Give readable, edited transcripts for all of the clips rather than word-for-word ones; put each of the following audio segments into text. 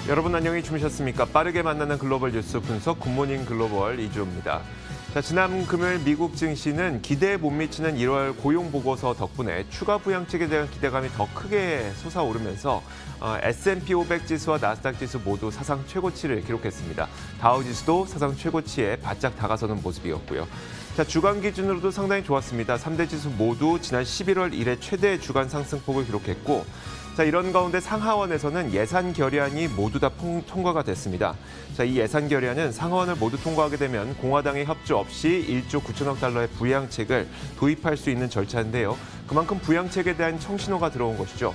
여러분 안녕히 주무셨습니까? 빠르게 만나는 글로벌 뉴스 분석 굿모닝 글로벌 이주호입니다. 자, 지난 금요일 미국 증시는 기대에 못 미치는 1월 고용 보고서 덕분에 추가 부양책에 대한 기대감이 더 크게 솟아오르면서 S&P 500 지수와 나스닥 지수 모두 사상 최고치를 기록했습니다. 다우 지수도 사상 최고치에 바짝 다가서는 모습이었고요. 자, 주간 기준으로도 상당히 좋았습니다. 3대 지수 모두 지난 11월 이래 최대 주간 상승폭을 기록했고, 자, 이런 가운데 상하원에서는 예산 결의안이 모두 다 통과가 됐습니다. 자, 이 예산 결의안은 상하원을 모두 통과하게 되면 공화당의 협조 없이 1조 9천억 달러의 부양책을 도입할 수 있는 절차인데요. 그만큼 부양책에 대한 청신호가 들어온 것이죠.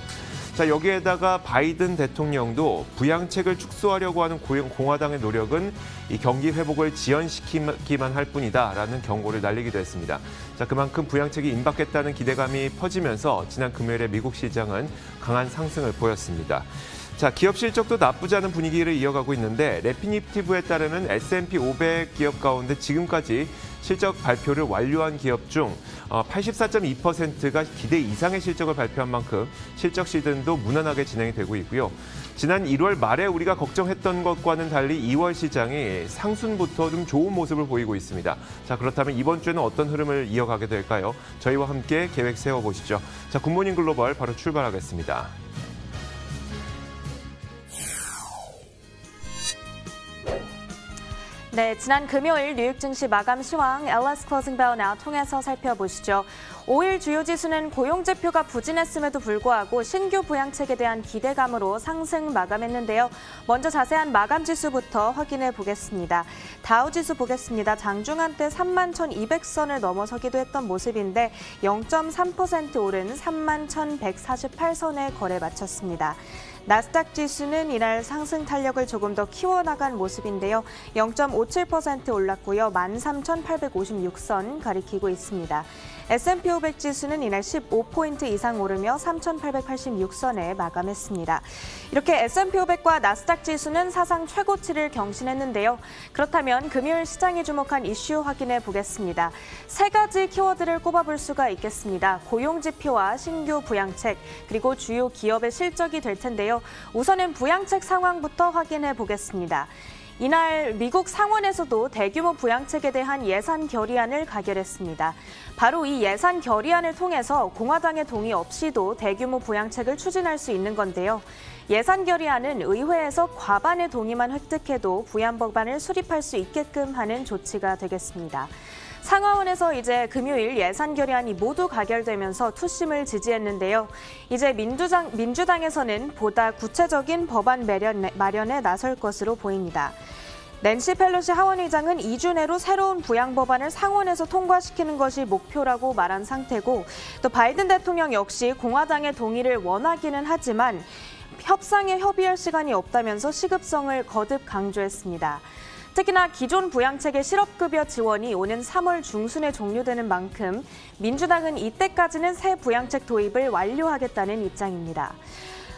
자, 여기에다가 바이든 대통령도 부양책을 축소하려고 하는 공화당의 노력은 이 경기 회복을 지연시키기만 할 뿐이다라는 경고를 날리기도 했습니다. 자, 그만큼 부양책이 임박했다는 기대감이 퍼지면서 지난 금요일에 미국 시장은 강한 상승을 보였습니다. 자, 기업 실적도 나쁘지 않은 분위기를 이어가고 있는데 레피니티브에 따르면 S&P 500 기업 가운데 지금까지 실적 발표를 완료한 기업 중 84.2%가 기대 이상의 실적을 발표한 만큼 실적 시즌도 무난하게 진행이 되고 있고요. 지난 1월 말에 우리가 걱정했던 것과는 달리 2월 시장이 상순부터 좀 좋은 모습을 보이고 있습니다. 자, 그렇다면 이번 주에는 어떤 흐름을 이어가게 될까요? 저희와 함께 계획 세워보시죠. 자, 굿모닝 글로벌 바로 출발하겠습니다. 네, 지난 금요일 뉴욕 증시 마감 시황 LS 클로징 벨 나우 통해서 살펴보시죠. 5일 주요 지수는 고용 지표가 부진했음에도 불구하고 신규 부양책에 대한 기대감으로 상승 마감했는데요. 먼저 자세한 마감 지수부터 확인해 보겠습니다. 다우 지수 보겠습니다. 장중 한때 31,200선을 넘어서기도 했던 모습인데 0.3% 오른 31,148선에 거래 마쳤습니다. 나스닥 지수는 이날 상승 탄력을 조금 더 키워나간 모습인데요. 0.57% 올랐고요. 13,856선 가리키고 있습니다. S&P 500 지수는 이날 15포인트 이상 오르며 3,886선에 마감했습니다. 이렇게 S&P 500과 나스닥 지수는 사상 최고치를 경신했는데요. 그렇다면 금요일 시장이 주목한 이슈 확인해 보겠습니다. 세 가지 키워드를 꼽아볼 수가 있겠습니다. 고용 지표와 신규 부양책, 그리고 주요 기업의 실적이 될 텐데요. 우선은 부양책 상황부터 확인해 보겠습니다. 이날 미국 상원에서도 대규모 부양책에 대한 예산 결의안을 가결했습니다. 바로 이 예산 결의안을 통해서 공화당의 동의 없이도 대규모 부양책을 추진할 수 있는 건데요. 예산 결의안은 의회에서 과반의 동의만 획득해도 부양 법안을 수립할 수 있게끔 하는 조치가 되겠습니다. 상하원에서 이제 금요일 예산 결의안이 모두 가결되면서 투심을 지지했는데요. 이제 민주당에서는 보다 구체적인 법안 마련에 나설 것으로 보입니다. 낸시 펠로시 하원의장은 2주 내로 새로운 부양 법안을 상원에서 통과시키는 것이 목표라고 말한 상태고, 또 바이든 대통령 역시 공화당의 동의를 원하기는 하지만 협상에 협의할 시간이 없다면서 시급성을 거듭 강조했습니다. 특히나 기존 부양책의 실업급여 지원이 오는 3월 중순에 종료되는 만큼 민주당은 이때까지는 새 부양책 도입을 완료하겠다는 입장입니다.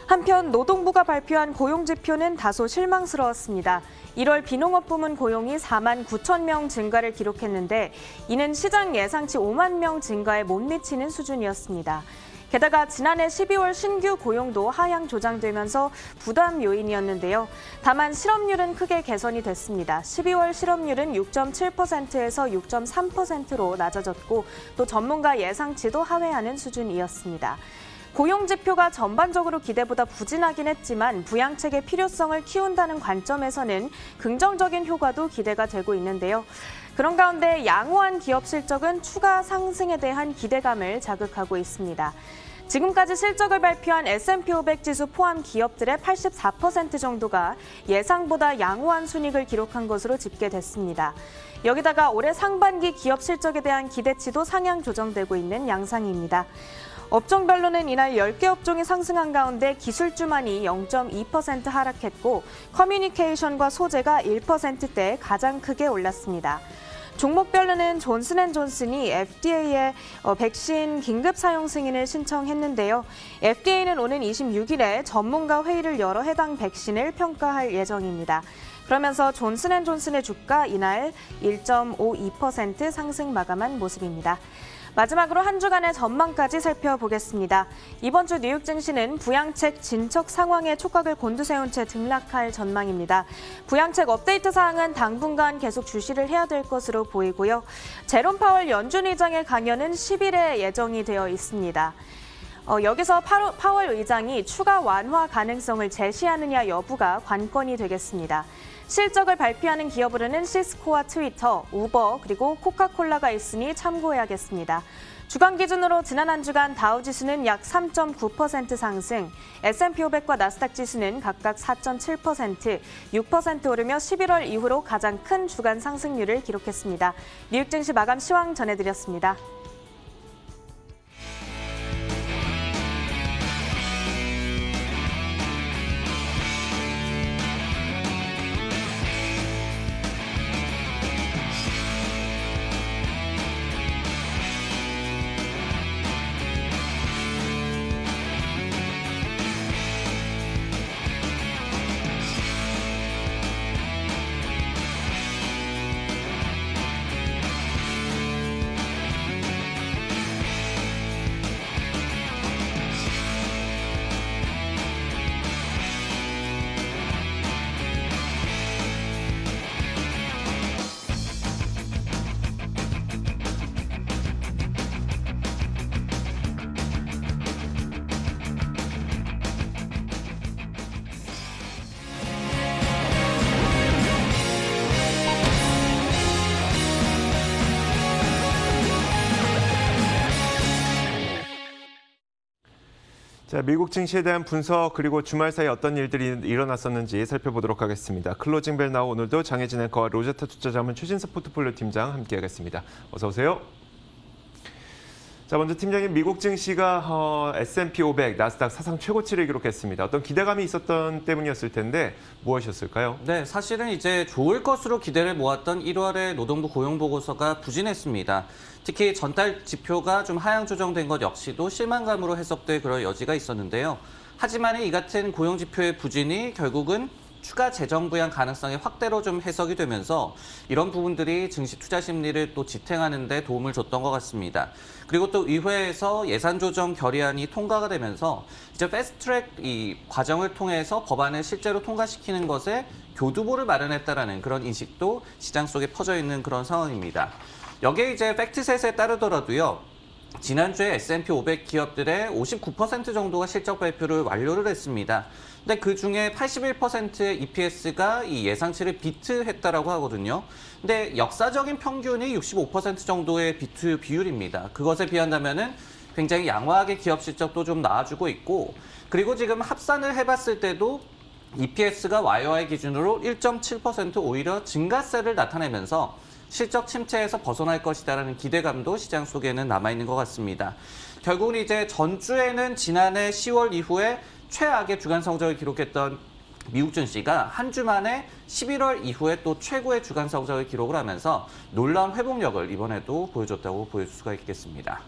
한편 노동부가 발표한 고용지표는 다소 실망스러웠습니다. 1월 비농업 부문 고용이 4만 9천 명 증가를 기록했는데 이는 시장 예상치 5만 명 증가에 못 미치는 수준이었습니다. 게다가 지난해 12월 신규 고용도 하향 조정되면서 부담 요인이었는데요. 다만 실업률은 크게 개선이 됐습니다. 12월 실업률은 6.7%에서 6.3%로 낮아졌고 또 전문가 예상치도 하회하는 수준이었습니다. 고용 지표가 전반적으로 기대보다 부진하긴 했지만 부양책의 필요성을 키운다는 관점에서는 긍정적인 효과도 기대가 되고 있는데요. 그런 가운데 양호한 기업 실적은 추가 상승에 대한 기대감을 자극하고 있습니다. 지금까지 실적을 발표한 S&P 500 지수 포함 기업들의 84% 정도가 예상보다 양호한 순이익을 기록한 것으로 집계됐습니다. 여기다가 올해 상반기 기업 실적에 대한 기대치도 상향 조정되고 있는 양상입니다. 업종별로는 이날 10개 업종이 상승한 가운데 기술주만이 0.2% 하락했고 커뮤니케이션과 소재가 1%대 가장 크게 올랐습니다. 종목별로는 존슨앤존슨이 FDA에 백신 긴급 사용 승인을 신청했는데요. FDA는 오는 26일에 전문가 회의를 열어 해당 백신을 평가할 예정입니다. 그러면서 존슨앤존슨의 주가 이날 1.52% 상승 마감한 모습입니다. 마지막으로 한 주간의 전망까지 살펴보겠습니다. 이번 주 뉴욕 증시는 부양책 진척 상황에 촉각을 곤두세운 채 등락할 전망입니다. 부양책 업데이트 사항은 당분간 계속 주시를 해야 될 것으로 보이고요. 제롬 파월 연준 의장의 강연은 10일에 예정이 되어 있습니다. 여기서 파월 의장이 추가 완화 가능성을 제시하느냐 여부가 관건이 되겠습니다. 실적을 발표하는 기업으로는 시스코와 트위터, 우버, 그리고 코카콜라가 있으니 참고해야겠습니다. 주간 기준으로 지난 한 주간 다우지수는 약 3.9% 상승, S&P 500과 나스닥 지수는 각각 4.7%, 6% 오르며 11월 이후로 가장 큰 주간 상승률을 기록했습니다. 뉴욕 증시 마감 시황 전해드렸습니다. 자, 미국 증시에 대한 분석 그리고 주말 사이 어떤 일들이 일어났었는지 살펴보도록 하겠습니다. 클로징 벨 나우 오늘도 장혜진 앵커와 로제타 투자자문 최진석 포트폴리오 팀장 함께하겠습니다. 어서 오세요. 자, 먼저 팀장님, 미국 증시가 S&P 500, 나스닥 사상 최고치를 기록했습니다. 어떤 기대감이 있었던 때문이었을 텐데 무엇이었을까요? 네, 사실은 이제 좋을 것으로 기대를 모았던 1월의 노동부 고용보고서가 부진했습니다. 특히 전달 지표가 좀 하향 조정된 것 역시도 실망감으로 해석될 그런 여지가 있었는데요. 하지만 이 같은 고용 지표의 부진이 결국은 추가 재정 부양 가능성의 확대로 좀 해석이 되면서 이런 부분들이 증시 투자 심리를 또 지탱하는 데 도움을 줬던 것 같습니다. 그리고 또 의회에서 예산 조정 결의안이 통과가 되면서 이제 패스트트랙 이 과정을 통해서 법안을 실제로 통과시키는 것에 교두보를 마련했다라는 그런 인식도 시장 속에 퍼져 있는 그런 상황입니다. 여기에 이제 팩트셋에 따르더라도요. 지난주에 S&P 500 기업들의 59% 정도가 실적 발표를 완료를 했습니다. 근데 그중에 81%의 EPS가 이 예상치를 비트했다라고 하거든요. 근데 역사적인 평균이 65% 정도의 비트 비율입니다. 그것에 비한다면은 굉장히 양호하게 기업 실적도 좀 나아주고 있고, 그리고 지금 합산을 해봤을 때도 EPS가 YOY 기준으로 1.7% 오히려 증가세를 나타내면서 실적 침체에서 벗어날 것이다라는 기대감도 시장 속에는 남아있는 것 같습니다. 결국은 이제 전주에는 지난해 10월 이후에 최악의 주간 성적을 기록했던 미국 증시가 한 주 만에 11월 이후에 또 최고의 주간 성적을 기록을 하면서 놀라운 회복력을 이번에도 보여줬다고 보여줄 수가 있겠습니다.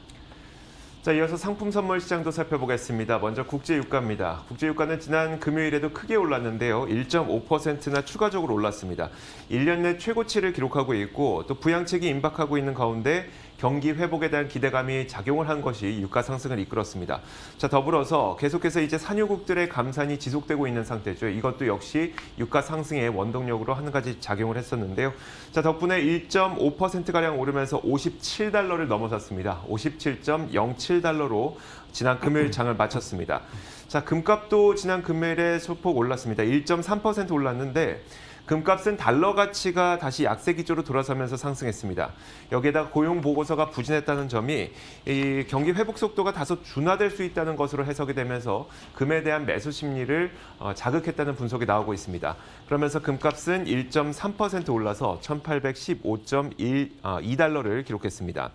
자, 이어서 상품 선물 시장도 살펴보겠습니다. 먼저 국제유가입니다. 국제유가는 지난 금요일에도 크게 올랐는데요. 1.5%나 추가적으로 올랐습니다. 1년 내 최고치를 기록하고 있고 또 부양책이 임박하고 있는 가운데 경기 회복에 대한 기대감이 작용을 한 것이 유가 상승을 이끌었습니다. 자, 더불어서 계속해서 이제 산유국들의 감산이 지속되고 있는 상태죠. 이것도 역시 유가 상승의 원동력으로 한 가지 작용을 했었는데요. 자, 덕분에 1.5%가량 오르면서 57달러를 넘어섰습니다. 57.07달러로 지난 금요일 장을 마쳤습니다. 자, 금값도 지난 금요일에 소폭 올랐습니다. 1.3% 올랐는데 금값은 달러 가치가 다시 약세 기조로 돌아서면서 상승했습니다. 여기에다가 고용 보고서가 부진했다는 점이 이 경기 회복 속도가 다소 둔화될 수 있다는 것으로 해석이 되면서 금에 대한 매수 심리를 자극했다는 분석이 나오고 있습니다. 그러면서 금값은 1.3% 올라서 1,815.2달러를 기록했습니다.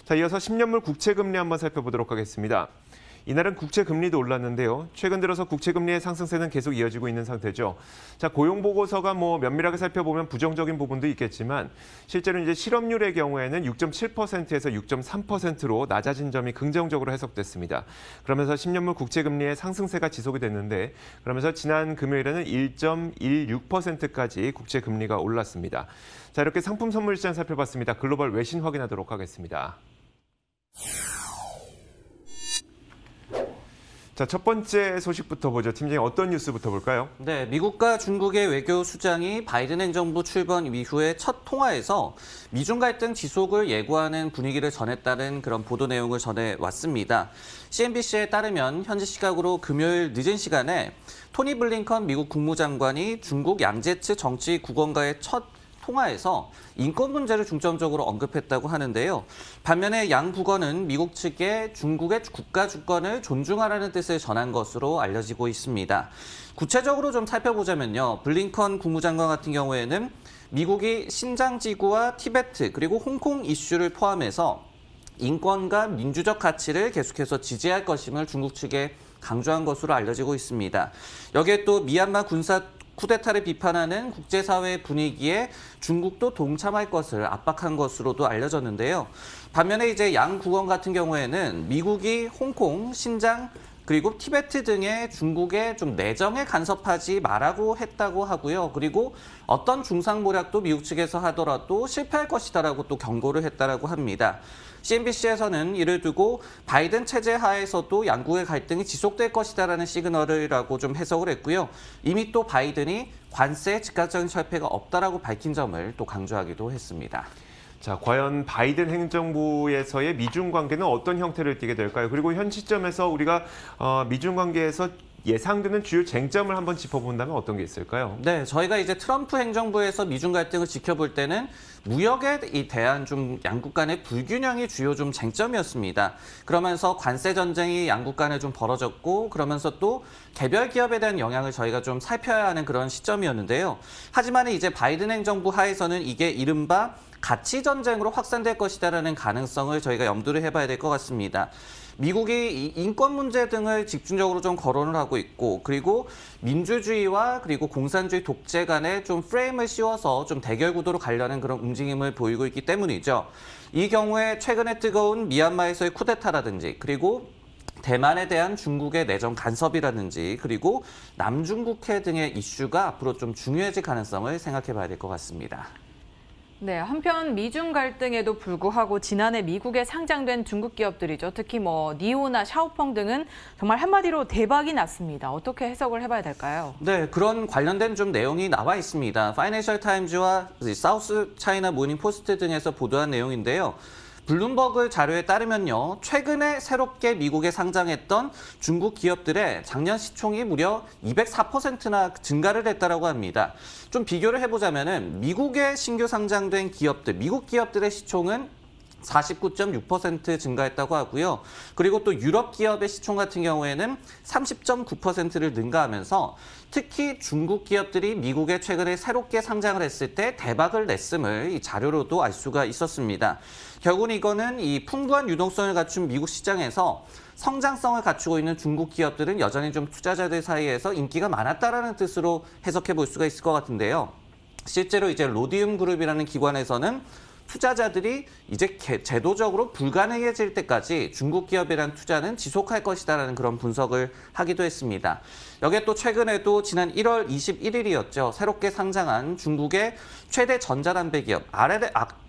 자, 이어서 10년물 국채금리 한번 살펴보도록 하겠습니다. 이날은 국채금리도 올랐는데요. 최근 들어서 국채금리의 상승세는 계속 이어지고 있는 상태죠. 자, 고용보고서가 면밀하게 살펴보면 부정적인 부분도 있겠지만 실제로 이제 실업률의 경우에는 6.7%에서 6.3%로 낮아진 점이 긍정적으로 해석됐습니다. 그러면서 10년물 국채금리의 상승세가 지속이 됐는데 그러면서 지난 금요일에는 1.16%까지 국채금리가 올랐습니다. 자, 이렇게 상품 선물 시장 살펴봤습니다. 글로벌 외신 확인하도록 하겠습니다. 자, 첫 번째 소식부터 보죠. 팀장님, 어떤 뉴스부터 볼까요? 네, 미국과 중국의 외교 수장이 바이든 행정부 출범 이후에 첫 통화에서 미중 갈등 지속을 예고하는 분위기를 전했다는 그런 보도 내용을 전해왔습니다. CNBC에 따르면 현지 시각으로 금요일 늦은 시간에 토니 블링컨 미국 국무장관이 중국 양제츠 정치 국원과의 첫 통화에서 인권 문제를 중점적으로 언급했다고 하는데요. 반면에 양 국원은 미국 측에 중국의 국가 주권을 존중하라는 뜻을 전한 것으로 알려지고 있습니다. 구체적으로 좀 살펴보자면요. 블링컨 국무장관 같은 경우에는 미국이 신장 지구와 티베트 그리고 홍콩 이슈를 포함해서 인권과 민주적 가치를 계속해서 지지할 것임을 중국 측에 강조한 것으로 알려지고 있습니다. 여기에 또 미얀마 군사 쿠데타를 비판하는 국제사회의 분위기에 중국도 동참할 것을 압박한 것으로도 알려졌는데요. 반면에 이제 양 국원 같은 경우에는 미국이 홍콩, 신장, 그리고 티베트 등의 중국의 좀 내정에 간섭하지 말라고 했다고 하고요. 그리고 어떤 중상모략도 미국 측에서 하더라도 실패할 것이다라고 또 경고를 했다라고 합니다. CNBC에서는 이를 두고 바이든 체제 하에서도 양국의 갈등이 지속될 것이다라는 시그널이라고 좀 해석을 했고요. 이미 또 바이든이 관세에 즉각적인 철폐가 없다라고 밝힌 점을 또 강조하기도 했습니다. 자, 과연 바이든 행정부에서의 미중 관계는 어떤 형태를 띠게 될까요? 그리고 현 시점에서 우리가 미중 관계에서 예상되는 주요 쟁점을 한번 짚어본다면 어떤 게 있을까요? 네, 저희가 이제 트럼프 행정부에서 미중 갈등을 지켜볼 때는 무역에 대한 좀 양국 간의 불균형이 주요 좀 쟁점이었습니다. 그러면서 관세 전쟁이 양국 간에 좀 벌어졌고, 그러면서 또 개별 기업에 대한 영향을 저희가 좀 살펴야 하는 그런 시점이었는데요. 하지만 이제 바이든 행정부 하에서는 이게 이른바 가치 전쟁으로 확산될 것이다라는 가능성을 저희가 염두를 해봐야 될 것 같습니다. 미국이 인권 문제 등을 집중적으로 좀 거론을 하고 있고, 그리고 민주주의와 그리고 공산주의 독재 간에 좀 프레임을 씌워서 좀 대결 구도로 가려는 그런 움직임을 보이고 있기 때문이죠. 이 경우에 최근에 뜨거운 미얀마에서의 쿠데타라든지, 그리고 대만에 대한 중국의 내정 간섭이라든지, 그리고 남중국해 등의 이슈가 앞으로 좀 중요해질 가능성을 생각해 봐야 될 것 같습니다. 네, 한편 미중 갈등에도 불구하고 지난해 미국에 상장된 중국 기업들이죠. 특히 니오나 샤오펑 등은 정말 한마디로 대박이 났습니다. 어떻게 해석을 해봐야 될까요? 네, 그런 관련된 좀 내용이 나와 있습니다. 파이낸셜 타임즈와 사우스 차이나 모닝 포스트 등에서 보도한 내용인데요. 블룸버그 자료에 따르면요, 최근에 새롭게 미국에 상장했던 중국 기업들의 작년 시총이 무려 204%나 증가를 했다고 합니다. 좀 비교를 해보자면은 미국에 신규 상장된 기업들, 미국 기업들의 시총은 49.6% 증가했다고 하고요. 그리고 또 유럽 기업의 시총 같은 경우에는 30.9%를 능가하면서 특히 중국 기업들이 미국에 최근에 새롭게 상장을 했을 때 대박을 냈음을 이 자료로도 알 수가 있었습니다. 결국은 이거는 이 풍부한 유동성을 갖춘 미국 시장에서 성장성을 갖추고 있는 중국 기업들은 여전히 좀 투자자들 사이에서 인기가 많았다라는 뜻으로 해석해 볼 수가 있을 것 같은데요. 실제로 이제 로디움 그룹이라는 기관에서는 투자자들이 이제 제도적으로 불가능해질 때까지 중국 기업에 대한 투자는 지속할 것이다라는 그런 분석을 하기도 했습니다. 여기에 또 최근에도 지난 1월 21일이었죠. 새롭게 상장한 중국의 최대 전자담배 기업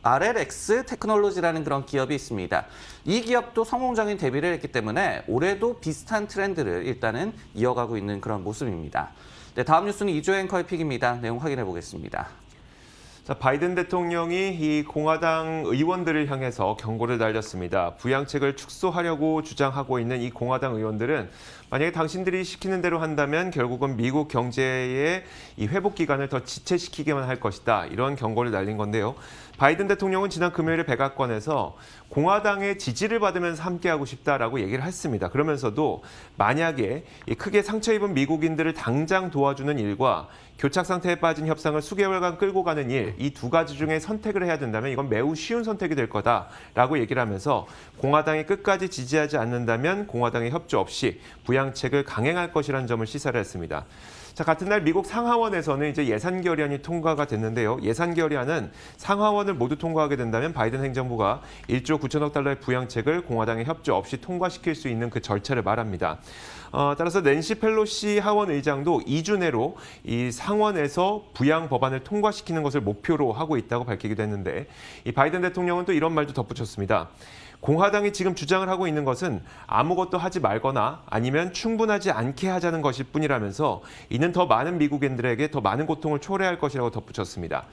RLX 테크놀로지라는 그런 기업이 있습니다. 이 기업도 성공적인 데뷔를 했기 때문에 올해도 비슷한 트렌드를 일단은 이어가고 있는 그런 모습입니다. 네, 다음 뉴스는 이주혜 앵커의 픽입니다. 내용 확인해 보겠습니다. 자, 바이든 대통령이 이 공화당 의원들을 향해서 경고를 날렸습니다. 부양책을 축소하려고 주장하고 있는 이 공화당 의원들은 만약에 당신들이 시키는 대로 한다면 결국은 미국 경제의 이 회복 기간을 더 지체시키게만 할 것이다. 이런 경고를 날린 건데요. 바이든 대통령은 지난 금요일에 백악관에서 공화당의 지지를 받으면서 함께하고 싶다라고 얘기를 했습니다. 그러면서도 만약에 크게 상처 입은 미국인들을 당장 도와주는 일과 교착 상태에 빠진 협상을 수개월간 끌고 가는 일, 이 두 가지 중에 선택을 해야 된다면 이건 매우 쉬운 선택이 될 거다라고 얘기를 하면서 공화당이 끝까지 지지하지 않는다면 공화당의 협조 없이 부양책을 강행할 것이라는 점을 시사를 했습니다. 자, 같은 날 미국 상하원에서는 이제 예산 결의안이 통과가 됐는데요. 예산 결의안은 상하원을 모두 통과하게 된다면 바이든 행정부가 1조 9천억 달러의 부양책을 공화당의 협조 없이 통과시킬 수 있는 그 절차를 말합니다. 따라서 낸시 펠로시 하원 의장도 2주 내로 이 상원에서 부양 법안을 통과시키는 것을 목표로 하고 있다고 밝히기도 했는데 이 바이든 대통령은 또 이런 말도 덧붙였습니다. 공화당이 지금 주장을 하고 있는 것은 아무것도 하지 말거나 아니면 충분하지 않게 하자는 것일 뿐이라면서 이는 더 많은 미국인들에게 더 많은 고통을 초래할 것이라고 덧붙였습니다.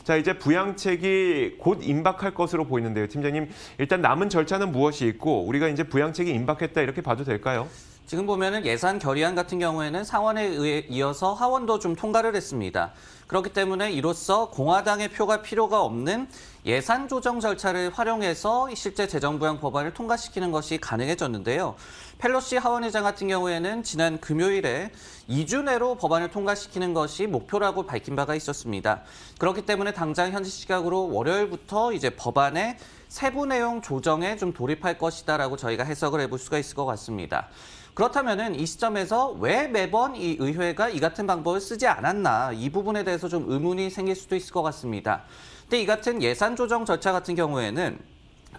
자, 이제 부양책이 곧 임박할 것으로 보이는데요. 팀장님, 일단 남은 절차는 무엇이 있고 우리가 이제 부양책이 임박했다 이렇게 봐도 될까요? 지금 보면은 예산 결의안 같은 경우에는 상원에 의해 이어서 하원도 좀 통과를 했습니다. 그렇기 때문에 이로써 공화당의 표가 필요가 없는 예산 조정 절차를 활용해서 실제 재정부양 법안을 통과시키는 것이 가능해졌는데요. 펠로시 하원의장 같은 경우에는 지난 금요일에 2주 내로 법안을 통과시키는 것이 목표라고 밝힌 바가 있었습니다. 그렇기 때문에 당장 현지 시각으로 월요일부터 이제 법안의 세부 내용 조정에 좀 돌입할 것이다라고 저희가 해석을 해볼 수가 있을 것 같습니다. 그렇다면은 이 시점에서 왜 매번 이 의회가 이 같은 방법을 쓰지 않았나, 이 부분에 대해서 좀 의문이 생길 수도 있을 것 같습니다. 근데 이 같은 예산 조정 절차 같은 경우에는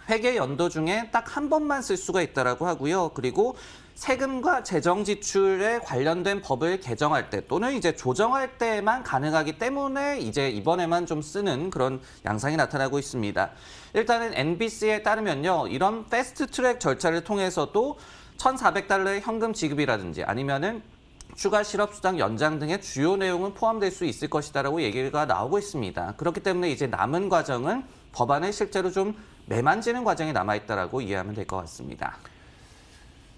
회계 연도 중에 딱 한 번만 쓸 수가 있다라고 하고요. 그리고 세금과 재정 지출에 관련된 법을 개정할 때 또는 이제 조정할 때만 가능하기 때문에 이제 이번에만 좀 쓰는 그런 양상이 나타나고 있습니다. 일단은 NBC에 따르면요, 이런 패스트 트랙 절차를 통해서도 $1,400의 현금 지급이라든지 아니면은 추가 실업수당 연장 등의 주요 내용은 포함될 수 있을 것이다라고 얘기가 나오고 있습니다. 그렇기 때문에 이제 남은 과정은 법안을 실제로 좀 매만지는 과정이 남아있다라고 이해하면 될 것 같습니다.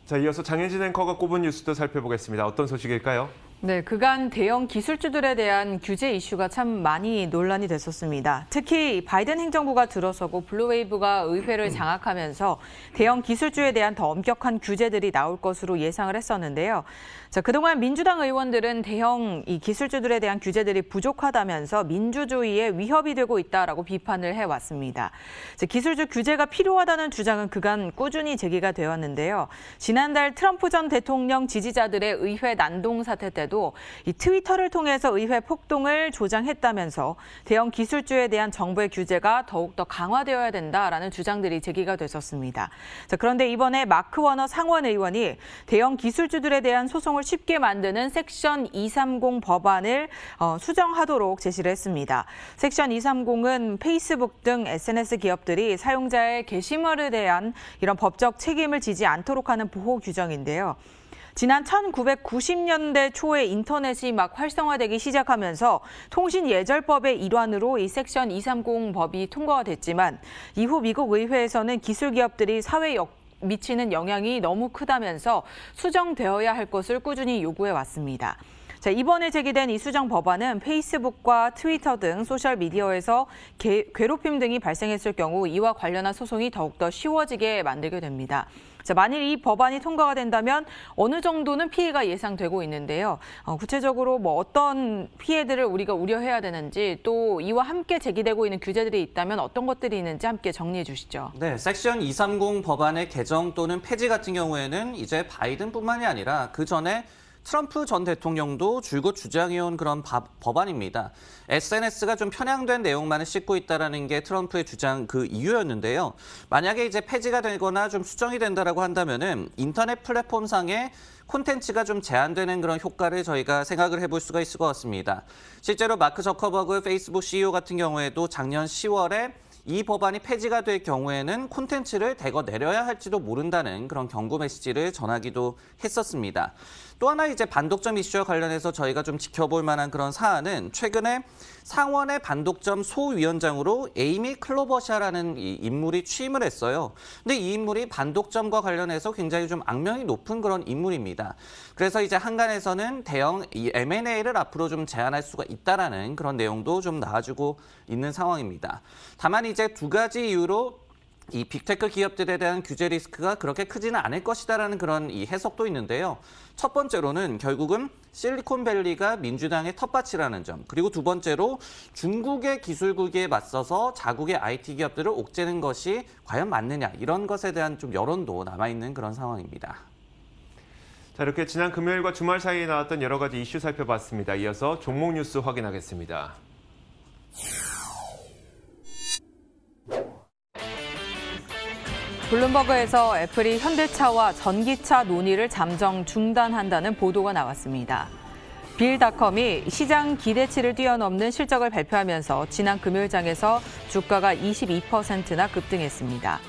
자, 이어서 장현진 앵커가 꼽은 뉴스도 살펴보겠습니다. 어떤 소식일까요? 네, 그간 대형 기술주들에 대한 규제 이슈가 참 많이 논란이 됐었습니다. 특히 바이든 행정부가 들어서고 블루웨이브가 의회를 장악하면서 대형 기술주에 대한 더 엄격한 규제들이 나올 것으로 예상을 했었는데요. 자, 그동안 민주당 의원들은 대형 이 기술주들에 대한 규제들이 부족하다면서 민주주의에 위협이 되고 있다라고 비판을 해왔습니다. 자, 기술주 규제가 필요하다는 주장은 그간 꾸준히 제기가 되었는데요. 지난달 트럼프 전 대통령 지지자들의 의회 난동 사태 때도 이 트위터를 통해서 의회 폭동을 조장했다면서 대형 기술주에 대한 정부의 규제가 더욱더 강화되어야 된다라는 주장들이 제기가 됐었습니다. 자, 그런데 이번에 마크 워너 상원 의원이 대형 기술주들에 대한 소송을 쉽게 만드는 섹션 230 법안을 수정하도록 제시를 했습니다. 섹션 230은 페이스북 등 SNS 기업들이 사용자의 게시물에 대한 이런 법적 책임을 지지 않도록 하는 보호 규정인데요. 지난 1990년대 초에 인터넷이 막 활성화되기 시작하면서 통신예절법의 일환으로 이 섹션 230 법이 통과가 됐지만 이후 미국 의회에서는 기술 기업들이 사회에 미치는 영향이 너무 크다면서 수정되어야 할 것을 꾸준히 요구해 왔습니다. 자, 이번에 제기된 이 수정 법안은 페이스북과 트위터 등 소셜미디어에서 괴롭힘 등이 발생했을 경우 이와 관련한 소송이 더욱더 쉬워지게 만들게 됩니다. 자, 만일 이 법안이 통과가 된다면 어느 정도는 피해가 예상되고 있는데요. 구체적으로 뭐 어떤 피해들을 우리가 우려해야 되는지 또 이와 함께 제기되고 있는 규제들이 있다면 어떤 것들이 있는지 함께 정리해 주시죠. 네, 섹션 230 법안의 개정 또는 폐지 같은 경우에는 이제 바이든뿐만이 아니라 그 전에 트럼프 전 대통령도 줄곧 주장해온 그런 법안입니다. SNS가 좀 편향된 내용만을 싣고 있다는 게 트럼프의 주장 그 이유였는데요. 만약에 이제 폐지가 되거나 좀 수정이 된다라고 한다면은 인터넷 플랫폼상에 콘텐츠가 좀 제한되는 그런 효과를 저희가 생각을 해볼 수가 있을 것 같습니다. 실제로 마크 저커버그 페이스북 CEO 같은 경우에도 작년 10월에 이 법안이 폐지가 될 경우에는 콘텐츠를 대거 내려야 할지도 모른다는 그런 경고 메시지를 전하기도 했었습니다. 또 하나 이제 반독점 이슈와 관련해서 저희가 좀 지켜볼 만한 그런 사안은 최근에 상원의 반독점 소위원장으로 에이미 클로버샤라는 이 인물이 취임을 했어요. 근데 이 인물이 반독점과 관련해서 굉장히 좀 악명이 높은 그런 인물입니다. 그래서 이제 한간에서는 대형 이 M&A를 앞으로 좀 제한할 수가 있다라는 그런 내용도 좀 나와주고 있는 상황입니다. 다만 이제 두 가지 이유로 이 빅테크 기업들에 대한 규제 리스크가 그렇게 크지는 않을 것이다라는 그런 이 해석도 있는데요. 첫 번째로는 결국은 실리콘밸리가 민주당의 텃밭이라는 점, 그리고 두 번째로 중국의 기술국에 맞서서 자국의 IT 기업들을 옥죄는 것이 과연 맞느냐, 이런 것에 대한 좀 여론도 남아있는 그런 상황입니다. 자, 이렇게 지난 금요일과 주말 사이에 나왔던 여러 가지 이슈 살펴봤습니다. 이어서 종목 뉴스 확인하겠습니다. 블룸버그에서 애플이 현대차와 전기차 논의를 잠정 중단한다는 보도가 나왔습니다. 빌닷컴이 시장 기대치를 뛰어넘는 실적을 발표하면서 지난 금요일장에서 주가가 22%나 급등했습니다.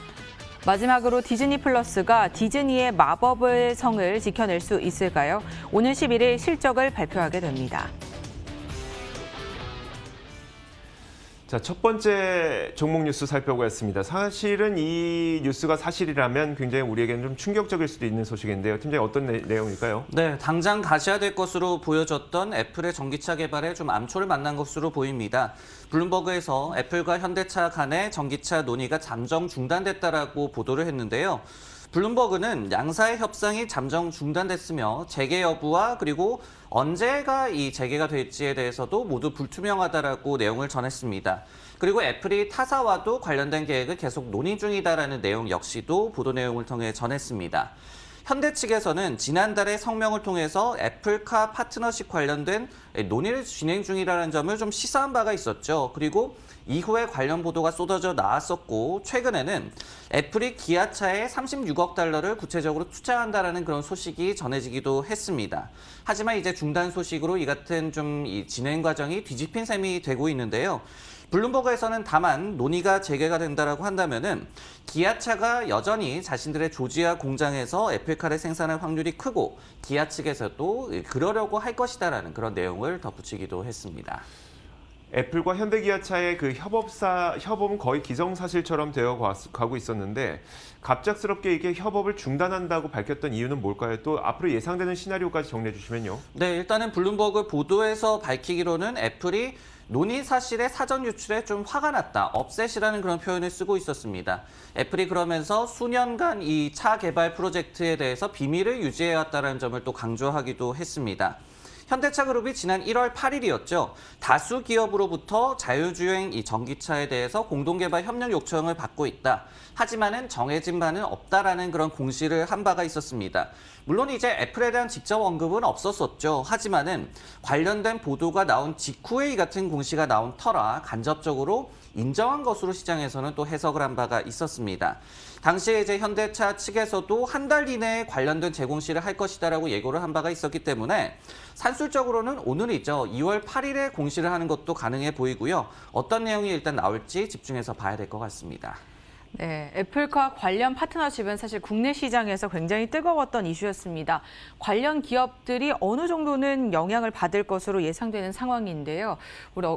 마지막으로 디즈니 플러스가 디즈니의 마법의 성을 지켜낼 수 있을까요? 오늘 11일 실적을 발표하게 됩니다. 자, 첫 번째 종목 뉴스 살펴보겠습니다. 사실은 이 뉴스가 사실이라면 굉장히 우리에게는 좀 충격적일 수도 있는 소식인데요. 팀장님 어떤 내용일까요? 네, 당장 가셔야 될 것으로 보여졌던 애플의 전기차 개발에 좀 암초를 만난 것으로 보입니다. 블룸버그에서 애플과 현대차 간의 전기차 논의가 잠정 중단됐다라고 보도를 했는데요. 블룸버그는 양사의 협상이 잠정 중단됐으며 재개 여부와 그리고 언제가 이 재개가 될지에 대해서도 모두 불투명하다라고 내용을 전했습니다. 그리고 애플이 타사와도 관련된 계획을 계속 논의 중이다라는 내용 역시도 보도 내용을 통해 전했습니다. 현대 측에서는 지난달에 성명을 통해서 애플카 파트너십 관련된 논의를 진행 중이라는 점을 좀 시사한 바가 있었죠. 그리고 이후에 관련 보도가 쏟아져 나왔었고 최근에는 애플이 기아차에 36억 달러를 구체적으로 투자한다라는 그런 소식이 전해지기도 했습니다. 하지만 이제 중단 소식으로 이 같은 좀 이 진행 과정이 뒤집힌 셈이 되고 있는데요. 블룸버그에서는 다만 논의가 재개가 된다라고 한다면은 기아차가 여전히 자신들의 조지아 공장에서 애플카를 생산할 확률이 크고 기아 측에서도 그러려고 할 것이다라는 그런 내용을 덧붙이기도 했습니다. 애플과 현대기아차의 그 협업은 거의 기정사실처럼 되어 가고 있었는데 갑작스럽게 이게 협업을 중단한다고 밝혔던 이유는 뭘까요? 또 앞으로 예상되는 시나리오까지 정리해 주시면요. 네, 일단은 블룸버그 보도에서 밝히기로는 애플이 논의 사실의 사전 유출에 좀 화가 났다, 업셋이라는 그런 표현을 쓰고 있었습니다. 애플이 그러면서 수년간 이 차 개발 프로젝트에 대해서 비밀을 유지해왔다는 점을 또 강조하기도 했습니다. 현대차 그룹이 지난 1월 8일이었죠. 다수 기업으로부터 자율주행 이 전기차에 대해서 공동개발 협력 요청을 받고 있다. 하지만은 정해진 바는 없다라는 그런 공시를 한 바가 있었습니다. 물론 이제 애플에 대한 직접 언급은 없었었죠. 하지만은 관련된 보도가 나온 직후에 이 같은 공시가 나온 터라 간접적으로 인정한 것으로 시장에서는 또 해석을 한 바가 있었습니다. 당시에 이제 현대차 측에서도 한 달 이내에 관련된 재공시를 할 것이다라고 예고를 한 바가 있었기 때문에 산술적으로는 오늘이죠. 2월 8일에 공시를 하는 것도 가능해 보이고요. 어떤 내용이 일단 나올지 집중해서 봐야 될 것 같습니다. 네, 애플과 관련 파트너십은 사실 국내 시장에서 굉장히 뜨거웠던 이슈였습니다. 관련 기업들이 어느 정도는 영향을 받을 것으로 예상되는 상황인데요.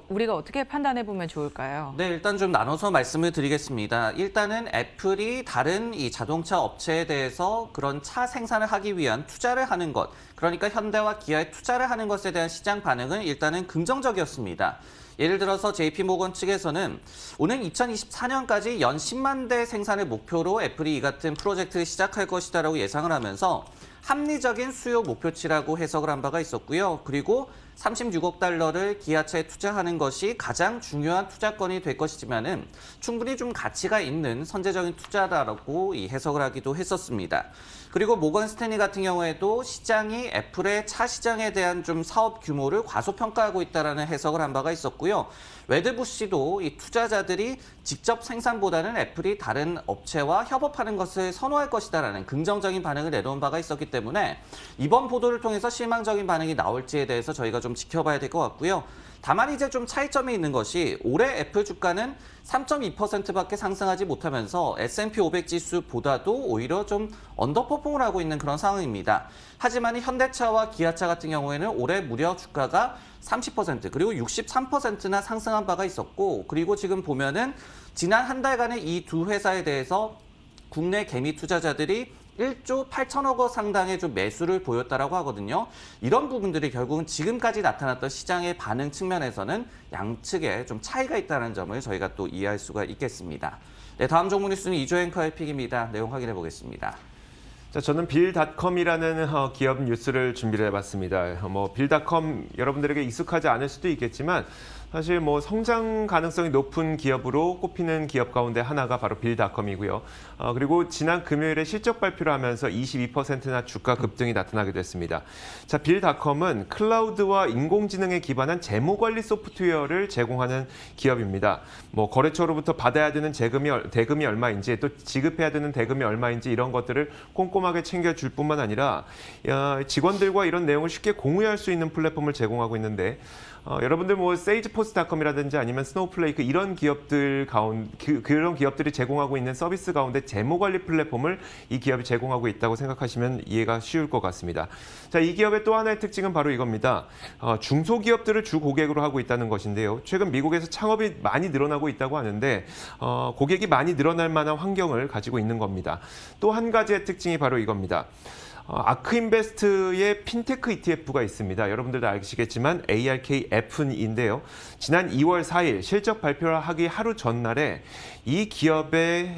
우리가 어떻게 판단해 보면 좋을까요? 네, 일단 좀 나눠서 말씀을 드리겠습니다. 일단은 애플이 다른 이 자동차 업체에 대해서 그런 차 생산을 하기 위한 투자를 하는 것, 그러니까 현대와 기아에 투자를 하는 것에 대한 시장 반응은 일단은 긍정적이었습니다. 예를 들어서 JP모건 측에서는 오는 2024년까지 연 10만 대 생산을 목표로 애플이 이 같은 프로젝트를 시작할 것이다라고 예상을 하면서 합리적인 수요 목표치라고 해석을 한 바가 있었고요. 그리고 36억 달러를 기아차에 투자하는 것이 가장 중요한 투자건이 될 것이지만은 충분히 좀 가치가 있는 선제적인 투자다라고 이 해석을 하기도 했었습니다. 그리고 모건 스탠리 같은 경우에도 시장이 애플의 차 시장에 대한 좀 사업 규모를 과소평가하고 있다라는 해석을 한 바가 있었고요. 웨드부시도 이 투자자들이 직접 생산보다는 애플이 다른 업체와 협업하는 것을 선호할 것이다라는 긍정적인 반응을 내놓은 바가 있었기 때문에 이번 보도를 통해서 실망적인 반응이 나올지에 대해서 저희가 좀 지켜봐야 될 것 같고요. 다만 이제 좀 차이점이 있는 것이 올해 애플 주가는 3.2%밖에 상승하지 못하면서 S&P 500 지수보다도 오히려 좀 언더퍼폼을 하고 있는 그런 상황입니다. 하지만 현대차와 기아차 같은 경우에는 올해 무려 주가가 30% 그리고 63%나 상승한 바가 있었고, 그리고 지금 보면은 지난 한 달간의 이 두 회사에 대해서 국내 개미 투자자들이 1조 8천억 원 상당의 좀 매수를 보였다라고 하거든요. 이런 부분들이 결국은 지금까지 나타났던 시장의 반응 측면에서는 양측에 좀 차이가 있다는 점을 저희가 또 이해할 수가 있겠습니다. 네, 다음 종목 뉴스는 이조 앵커의 픽입니다. 내용 확인해 보겠습니다. 자, 저는 빌닷컴이라는 기업 뉴스를 준비를 해봤습니다. 빌닷컴 여러분들에게 익숙하지 않을 수도 있겠지만 사실 성장 가능성이 높은 기업으로 꼽히는 기업 가운데 하나가 바로 빌닷컴이고요. 그리고 지난 금요일에 실적 발표를 하면서 22%나 주가 급등이 나타나게 됐습니다. 자, 빌닷컴은 클라우드와 인공지능에 기반한 재무 관리 소프트웨어를 제공하는 기업입니다. 거래처로부터 받아야 되는 대금이 얼마인지, 또 지급해야 되는 대금이 얼마인지 이런 것들을 꼼꼼하게 챙겨줄 뿐만 아니라 직원들과 이런 내용을 쉽게 공유할 수 있는 플랫폼을 제공하고 있는데 여러분들 세이지포스 스포츠닷컴이라든지 아니면 스노우플레이크 이런 기업들 그런 기업들이 제공하고 있는 서비스 가운데 재무 관리 플랫폼을 이 기업이 제공하고 있다고 생각하시면 이해가 쉬울 것 같습니다. 자, 이 기업의 또 하나의 특징은 바로 이겁니다. 중소기업들을 주 고객으로 하고 있다는 것인데요. 최근 미국에서 창업이 많이 늘어나고 있다고 하는데 고객이 많이 늘어날 만한 환경을 가지고 있는 겁니다. 또 한 가지의 특징이 바로 이겁니다. 아크인베스트의 핀테크 ETF가 있습니다. 여러분들도 아시겠지만 ARKF인데요. 지난 2월 4일 실적 발표를 하기 하루 전날에 이 기업을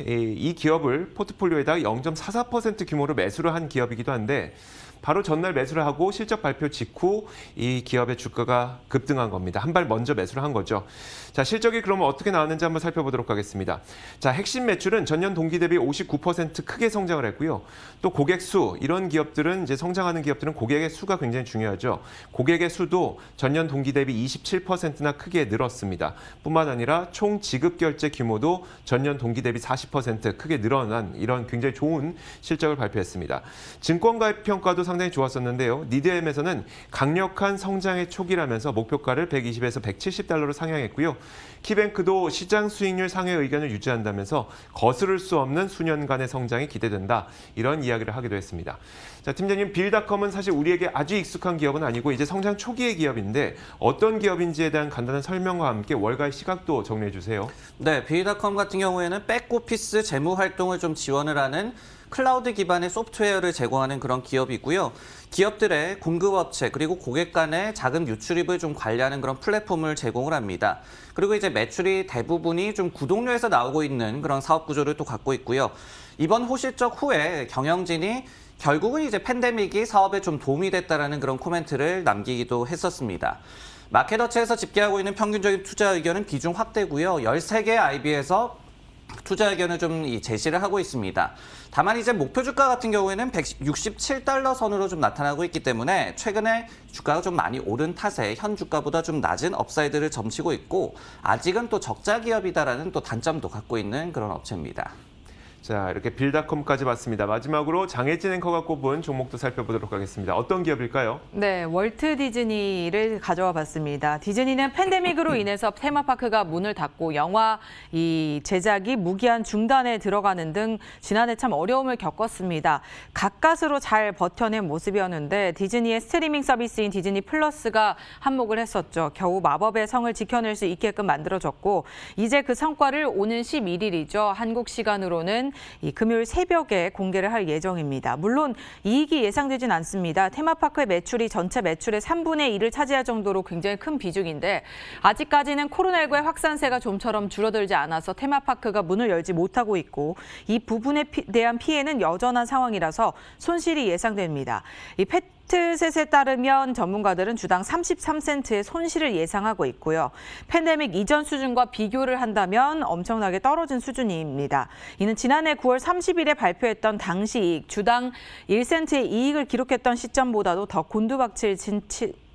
포트폴리오에다가 0.44% 규모로 매수를 한 기업이기도 한데 바로 전날 매수를 하고 실적 발표 직후 이 기업의 주가가 급등한 겁니다. 한 발 먼저 매수를 한 거죠. 자, 실적이 그러면 어떻게 나왔는지 한번 살펴보도록 하겠습니다. 자, 핵심 매출은 전년 동기 대비 59% 크게 성장을 했고요. 또 고객 수, 이런 기업들은 이제 성장하는 기업들은 고객의 수가 굉장히 중요하죠. 고객의 수도 전년 동기 대비 27%나 크게 늘었습니다. 뿐만 아니라 총 지급 결제 규모도 전년 동기 대비 40% 크게 늘어난 이런 굉장히 좋은 실적을 발표했습니다. 증권가의 평가도 상당히 좋았었는데요. 니드엠에서는 강력한 성장의 초기라면서 목표가를 120에서 170달러로 상향했고요. 키뱅크도 시장 수익률 상회 의견을 유지한다면서 거스를 수 없는 수년간의 성장이 기대된다. 이런 이야기를 하기도 했습니다. 자, 팀장님, 빌닷컴은 사실 우리에게 아주 익숙한 기업은 아니고 이제 성장 초기의 기업인데 어떤 기업인지에 대한 간단한 설명과 함께 월가의 시각도 정리해 주세요. 네, 빌닷컴 같은 경우에는 백오피스 재무 활동을 좀 지원을 하는 클라우드 기반의 소프트웨어를 제공하는 그런 기업이고요. 기업들의 공급업체 그리고 고객 간의 자금 유출입을 좀 관리하는 그런 플랫폼을 제공을 합니다. 그리고 이제 매출이 대부분이 좀 구독료에서 나오고 있는 그런 사업 구조를 또 갖고 있고요. 이번 호실적 후에 경영진이 결국은 이제 팬데믹이 사업에 좀 도움이 됐다라는 그런 코멘트를 남기기도 했었습니다. 마켓워치에서 집계하고 있는 평균적인 투자 의견은 비중 확대고요. 13개 IB에서 투자 의견을 좀 제시를 하고 있습니다. 다만 이제 목표 주가 같은 경우에는 167달러 선으로 좀 나타나고 있기 때문에 최근에 주가가 좀 많이 오른 탓에 현 주가보다 좀 낮은 업사이드를 점치고 있고 아직은 또 적자 기업이다라는 또 단점도 갖고 있는 그런 업체입니다. 자, 이렇게 빌닷컴까지 봤습니다. 마지막으로 장혜진 앵커가 꼽은 종목도 살펴보도록 하겠습니다. 어떤 기업일까요? 네, 월트 디즈니를 가져와 봤습니다. 디즈니는 팬데믹으로 인해서 테마파크가 문을 닫고 영화 제작이 무기한 중단에 들어가는 등 지난해 참 어려움을 겪었습니다. 가까스로 잘 버텨낸 모습이었는데 디즈니의 스트리밍 서비스인 디즈니 플러스가 한몫을 했었죠. 겨우 마법의 성을 지켜낼 수 있게끔 만들어졌고 이제 그 성과를 오는 11일이죠. 한국 시간으로는 이 금요일 새벽에 공개를 할 예정입니다. 물론 이익이 예상되진 않습니다. 테마파크의 매출이 전체 매출의 3분의 1을 차지할 정도로 굉장히 큰 비중인데 아직까지는 코로나19의 확산세가 좀처럼 줄어들지 않아서 테마파크가 문을 열지 못하고 있고 이 부분에 대한 피해는 여전한 상황이라서 손실이 예상됩니다. 이 팩트셋에 따르면 전문가들은 주당 33센트의 손실을 예상하고 있고요. 팬데믹 이전 수준과 비교를 한다면 엄청나게 떨어진 수준입니다. 이는 지난해 9월 30일에 발표했던 당시 이익, 주당 1센트의 이익을 기록했던 시점보다도 더 곤두박질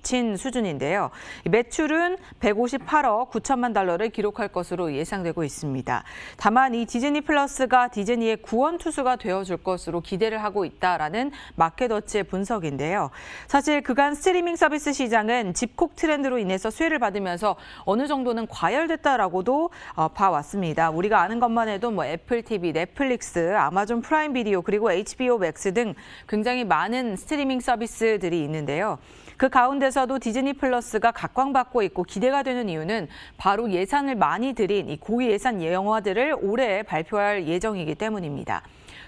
친 수준인데요. 매출은 158억 9천만 달러를 기록할 것으로 예상되고 있습니다. 다만 이 디즈니 플러스가 디즈니의 구원 투수가 되어줄 것으로 기대를 하고 있다라는 마켓워치의 분석인데요. 사실 그간 스트리밍 서비스 시장은 집콕 트렌드로 인해서 수혜를 받으면서 어느 정도는 과열됐다라고도 봐왔습니다. 우리가 아는 것만 해도 뭐 애플 TV, 넷플릭스, 아마존 프라임 비디오 그리고 HBO 맥스 등 굉장히 많은 스트리밍 서비스들이 있는데요. 그 가운데서도 디즈니 플러스가 각광받고 있고 기대가 되는 이유는 바로 예산을 많이 들인 이 고위 예산 영화들을 올해 발표할 예정이기 때문입니다.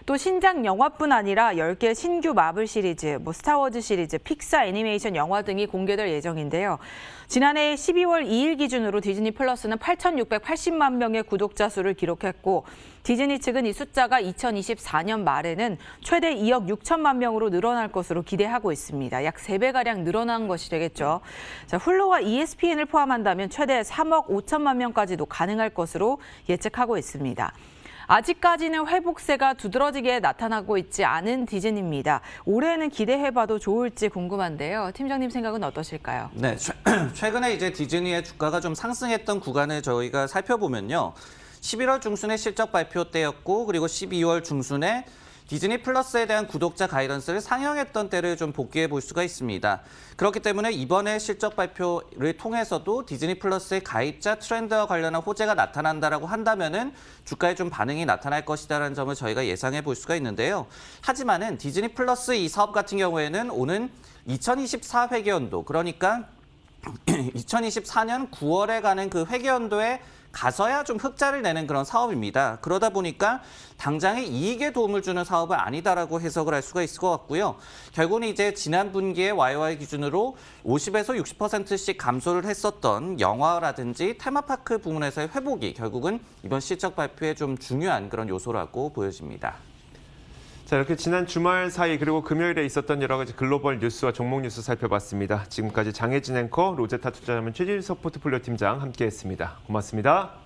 또 신작 영화뿐 아니라 10개 신규 마블 시리즈, 스타워즈 시리즈, 픽사 애니메이션 영화 등이 공개될 예정인데요. 지난해 12월 2일 기준으로 디즈니 플러스는 8,680만 명의 구독자 수를 기록했고 디즈니 측은 이 숫자가 2024년 말에는 최대 2억 6천만 명으로 늘어날 것으로 기대하고 있습니다. 약 3배가량 늘어난 것이 되겠죠. 자, 훌루와 ESPN을 포함한다면 최대 3억 5천만 명까지도 가능할 것으로 예측하고 있습니다. 아직까지는 회복세가 두드러지게 나타나고 있지 않은 디즈니입니다. 올해는 기대해봐도 좋을지 궁금한데요. 팀장님 생각은 어떠실까요? 네, 최근에 이제 디즈니의 주가가 좀 상승했던 구간을 저희가 살펴보면요. 11월 중순에 실적 발표 때였고 그리고 12월 중순에 디즈니 플러스에 대한 구독자 가이던스를 상향했던 때를 좀 복귀해 볼 수가 있습니다. 그렇기 때문에 이번에 실적 발표를 통해서도 디즈니 플러스의 가입자 트렌드와 관련한 호재가 나타난다라고 한다면은 주가에 좀 반응이 나타날 것이다라는 점을 저희가 예상해 볼 수가 있는데요. 하지만은 디즈니 플러스 이 사업 같은 경우에는 오는 2024 회계연도, 그러니까 2024년 9월에 가는 그 회계연도에 가서야 좀 흑자를 내는 그런 사업입니다. 그러다 보니까 당장의 이익에 도움을 주는 사업은 아니다라고 해석을 할 수가 있을 것 같고요. 결국은 이제 지난 분기에 YOY 기준으로 50에서 60%씩 감소를 했었던 영화라든지 테마파크 부문에서의 회복이 결국은 이번 실적 발표에 좀 중요한 그런 요소라고 보여집니다. 자, 이렇게 지난 주말 사이 그리고 금요일에 있었던 여러 가지 글로벌 뉴스와 종목 뉴스 살펴봤습니다. 지금까지 장혜진 앵커, 로제타 투자자문 최진석 포트폴리오 팀장 함께했습니다. 고맙습니다.